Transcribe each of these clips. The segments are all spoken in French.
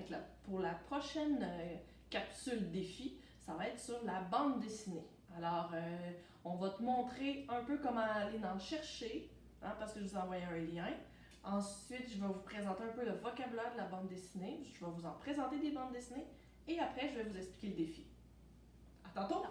Fait que pour la prochaine capsule défi, ça va être sur la bande dessinée. Alors, on va te montrer un peu comment aller en chercher, hein, parce que je vous ai envoyé un lien. Ensuite, je vais vous présenter un peu le vocabulaire de la bande dessinée. Je vais vous en présenter des bandes dessinées. Et après, je vais vous expliquer le défi. À tantôt!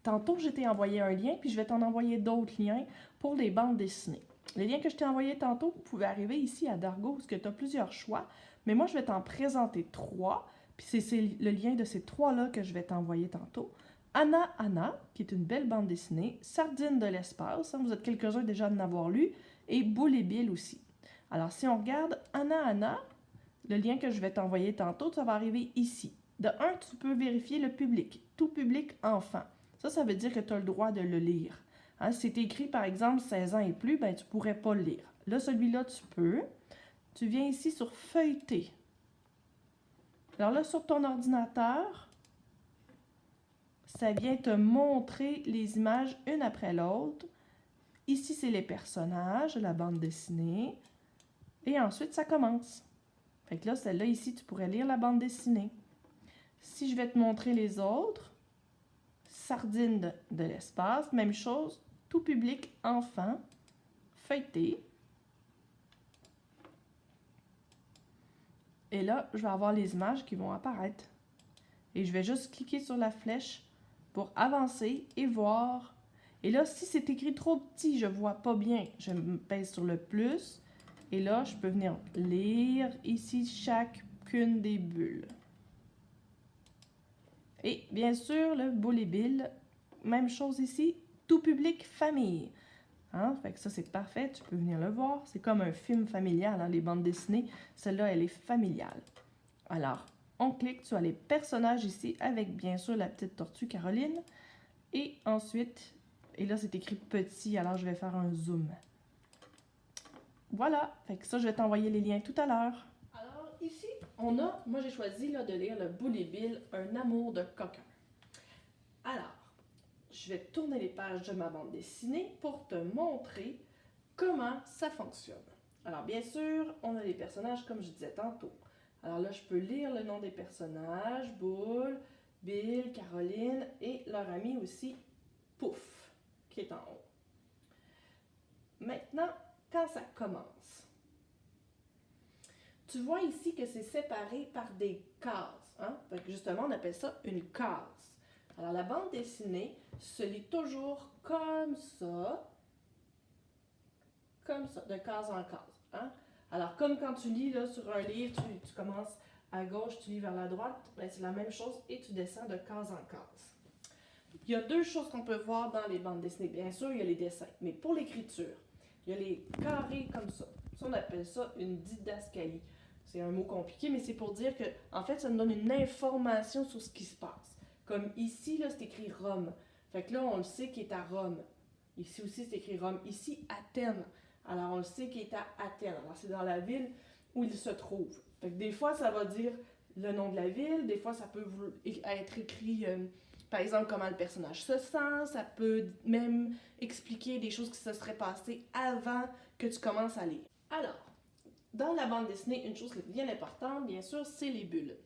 Tantôt, je t'ai envoyé un lien, puis je vais t'en envoyer d'autres liens pour les bandes dessinées. Les liens que je t'ai envoyés tantôt, vous pouvez arriver ici à Dargo, parce que tu as plusieurs choix. Mais moi, je vais t'en présenter 3. Puis c'est le lien de ces 3-là que je vais t'envoyer tantôt. Anna Anna, qui est une belle bande dessinée. Sardine de l'espace, hein, vous êtes quelques-uns déjà d'en avoir lu. Et Boule et Bill aussi. Alors, si on regarde Anna Anna, le lien que je vais t'envoyer tantôt, ça va arriver ici. De 1, tu peux vérifier le public. Tout public enfant. Ça veut dire que tu as le droit de le lire. Hein, si c'est écrit, par exemple, 16 ans et plus, ben, tu ne pourrais pas le lire. Là, celui-là, tu peux. Tu viens ici sur Feuilleter. Alors là, sur ton ordinateur, ça vient te montrer les images une après l'autre. Ici, c'est les personnages, la bande dessinée. Et ensuite, ça commence. Fait que là, celle-là, ici, tu pourrais lire la bande dessinée. Si je vais te montrer les autres, Sardine de l'espace, même chose, tout public, enfant, feuilleté. Et là, je vais avoir les images qui vont apparaître. Et je vais juste cliquer sur la flèche pour avancer et voir. Et là, si c'est écrit trop petit, je ne vois pas bien, je me pèse sur le plus. Et là, je peux venir lire ici chacune des bulles. Et bien sûr, le Boule et Bill, même chose ici, tout public, famille. Hein? Fait que ça, c'est parfait, tu peux venir le voir. C'est comme un film familial, hein, les bandes dessinées. Celle-là, elle est familiale. Alors, on clique sur les personnages ici avec bien sûr la petite tortue Caroline. Et ensuite, et là, c'est écrit petit, alors je vais faire un zoom. Voilà, fait que ça, je vais t'envoyer les liens tout à l'heure. Alors, ici, moi j'ai choisi là, de lire le Boule et Bill, Un amour de coquin. Alors, je vais tourner les pages de ma bande dessinée pour te montrer comment ça fonctionne. Alors, bien sûr, on a les personnages comme je disais tantôt. Alors là, je peux lire le nom des personnages, Boule, Bill, Caroline et leur ami aussi, Pouf, qui est en haut. Maintenant, quand ça commence, tu vois ici que c'est séparé par des cases. Hein? Donc justement, on appelle ça une case. Alors, la bande dessinée se lit toujours comme ça, de case en case. Hein? Alors, comme quand tu lis là, sur un livre, tu commences à gauche, tu lis vers la droite, ben, c'est la même chose et tu descends de case en case. Il y a 2 choses qu'on peut voir dans les bandes dessinées. Bien sûr, il y a les dessins, mais pour l'écriture, il y a les carrés comme ça. Ça, on appelle ça une didascalie. C'est un mot compliqué, mais c'est pour dire que, en fait, ça nous donne une information sur ce qui se passe. Comme ici, là, c'est écrit Rome. Fait que là, on le sait qu'il est à Rome. Ici aussi, c'est écrit Rome. Ici, Athènes. Alors, on le sait qu'il est à Athènes. Alors, c'est dans la ville où il se trouve. Fait que des fois, ça va dire le nom de la ville. Des fois, ça peut être écrit, par exemple, comment le personnage se sent. Ça peut même expliquer des choses qui se seraient passées avant que tu commences à lire. Alors, dans la bande dessinée, une chose qui est bien importante, bien sûr, c'est les bulles.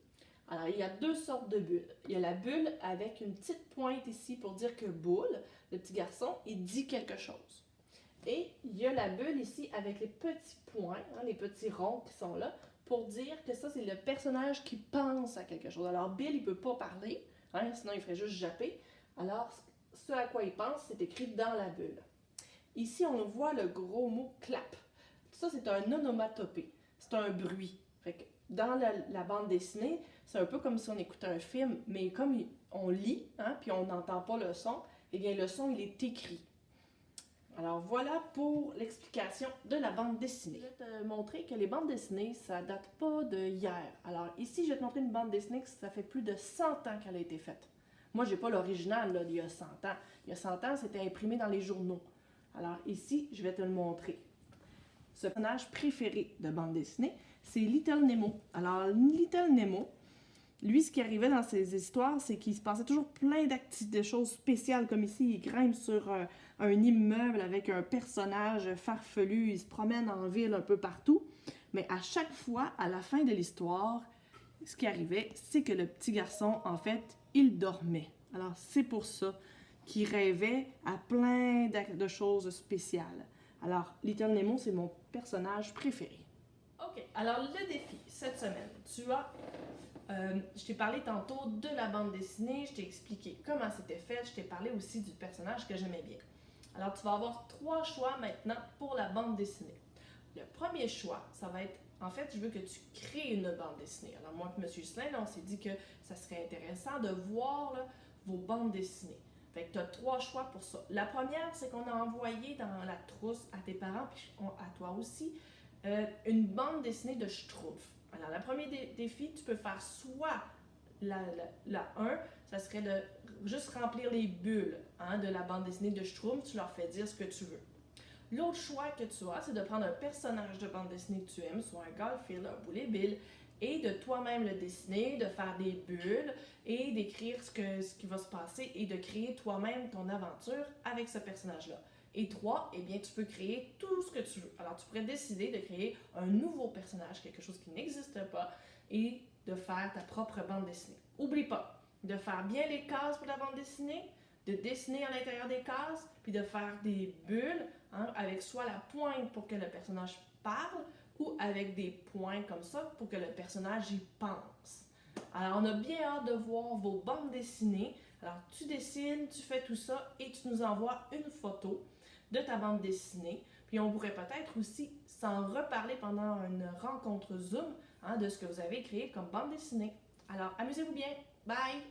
Alors, il y a 2 sortes de bulles. Il y a la bulle avec une petite pointe ici pour dire que Boule, le petit garçon, il dit quelque chose. Et il y a la bulle ici avec les petits points, hein, les petits ronds qui sont là, pour dire que ça, c'est le personnage qui pense à quelque chose. Alors, Bill, il ne peut pas parler, hein, sinon il ferait juste japper. Alors, ce à quoi il pense, c'est écrit dans la bulle. Ici, on voit le gros mot clap. Ça, c'est un onomatopée. C'est un bruit. Fait que dans la bande dessinée, c'est un peu comme si on écoutait un film, mais comme on lit, hein, puis on n'entend pas le son, eh bien, le son, il est écrit. Alors, voilà pour l'explication de la bande dessinée. Je vais te montrer que les bandes dessinées, ça date pas de hier. Alors, ici, je vais te montrer une bande dessinée que ça fait plus de 100 ans qu'elle a été faite. Moi, j'ai pas l'original d'il y a 100 ans. Il y a 100 ans, c'était imprimé dans les journaux. Alors, ici, je vais te le montrer. Ce personnage préféré de bande dessinée, c'est Little Nemo. Alors, Little Nemo, lui, ce qui arrivait dans ses histoires, c'est qu'il se passait toujours plein de choses spéciales, comme ici, il grimpe sur un immeuble avec un personnage farfelu, il se promène en ville un peu partout. Mais à chaque fois, à la fin de l'histoire, ce qui arrivait, c'est que le petit garçon, en fait, il dormait. Alors, c'est pour ça qu'il rêvait à plein de choses spéciales. Alors, Little Nemo, c'est mon personnage préféré. OK, alors le défi cette semaine, je t'ai parlé tantôt de la bande dessinée, je t'ai expliqué comment c'était fait, je t'ai parlé aussi du personnage que j'aimais bien. Alors, tu vas avoir 3 choix maintenant pour la bande dessinée. Le premier choix, ça va être, en fait, je veux que tu crées une bande dessinée. Alors, moi et M. Jusselin, on s'est dit que ça serait intéressant de voir là, vos bandes dessinées. Fait que tu as 3 choix pour ça. La première, c'est qu'on a envoyé dans la trousse à tes parents, puis à toi aussi, une bande dessinée de Schtroumpf. Alors, le premier défi, tu peux faire soit la 1, ça serait de juste remplir les bulles de la bande dessinée de Schtroumpf, tu leur fais dire ce que tu veux. L'autre choix que tu as, c'est de prendre un personnage de bande dessinée que tu aimes, soit un Garfield, un Boulet Bill, et de toi-même le dessiner, de faire des bulles et d'écrire ce qui va se passer et de créer toi-même ton aventure avec ce personnage-là. Et 3, eh bien, tu peux créer tout ce que tu veux. Alors, tu pourrais décider de créer un nouveau personnage, quelque chose qui n'existe pas, et de faire ta propre bande dessinée. Oublie pas de faire bien les cases pour la bande dessinée, de dessiner à l'intérieur des cases, puis de faire des bulles avec soit la pointe pour que le personnage parle, ou avec des points comme ça pour que le personnage y pense. Alors, on a bien hâte de voir vos bandes dessinées. Alors, tu dessines, tu fais tout ça et tu nous envoies une photo de ta bande dessinée. Puis, on pourrait peut-être aussi s'en reparler pendant une rencontre Zoom de ce que vous avez créé comme bande dessinée. Alors, amusez-vous bien. Bye!